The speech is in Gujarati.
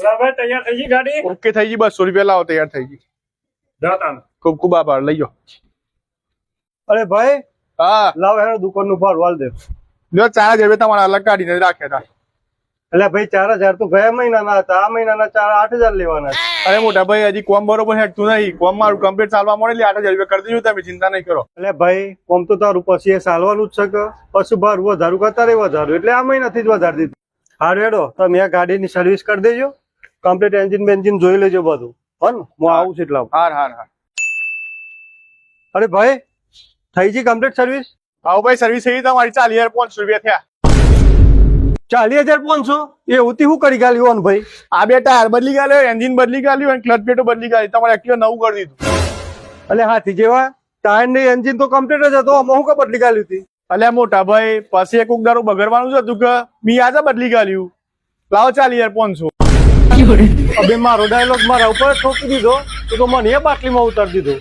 ભાઈ તૈયાર થઈ ગઈ ગાડી? ઓકે થઈ ગઈ, 200 રૂપિયા લાવો, તૈયાર થઈ ગઈ. જાતા ખૂબ ખૂબ આભાર, લઈ જાઓ. અરે ભાઈ હા લાવ હેરો દુકાન નું ભાડું હાલ દે. લ્યો 4000 રૂપિયા તમારા અલગ કાઢીને રાખ્યા હતા. એટલે ભાઈ 4000 તો ગયા મહિનાના હતા, આ મહિનાના 8000 લેવાના છે. અરે મોટા ભાઈ હજી કોમ બરોબર હેઠતું નહીં, કોમ મારું કમ્પ્લીટ ચાલવા મળે એટલે 8000 રૂપિયા કરી દેજો, તમે ચિંતા નહીં કરો. એટલે ભાઈ કોમ તો તારું પછી એ સાલવાનું જ છે કે પછી ભાડું વધારું કરતા રે વધારું, એટલે આ મહિનાથી જ વધારી દીધું. હારું હેડો તમે આ ગાડીની સર્વિસ કરી દેજો, કમ્પ્લીટ એન્જિન બેન્જિન જોઈ લેજો બધું. હો ને હું આવું છું એટલે. હાર હાર હાર. અરે ભાઈ થઈ ગઈ કમ્પ્લીટ સર્વિસ? આવો ભાઈ, સર્વિસ થઈ ગઈ તમારી, 40,500 રૂપિયા થયા. 40,500 એ ઉતી શું કરી ગાલ્યું ભાઈ? આ બે ટાયર બદલી ગાલ્યો, એન્જિન બદલી ગાલ્યું અને ક્લચ પ્લેટો બદલી ગાલી, તમારે એક્ટિવા નવું કરી દીધું. એટલે હાથી જેવા ટાયર ને એન્જિન તો કમ્પ્લીટ જ હતો, હું કે બદલી ગાલ્યું હતી? અલ્યા મોટા ભાઈ પછી એક દારૂ બગડવાનું જ હતું કે મી આજે બદલી ગાલ્યું, લાવો 40,500. હવે મારો ડાયલોગ મારા ઉપર ઠોકી દીધો તો મને એ બાટલીમાં ઉતારી દીધો.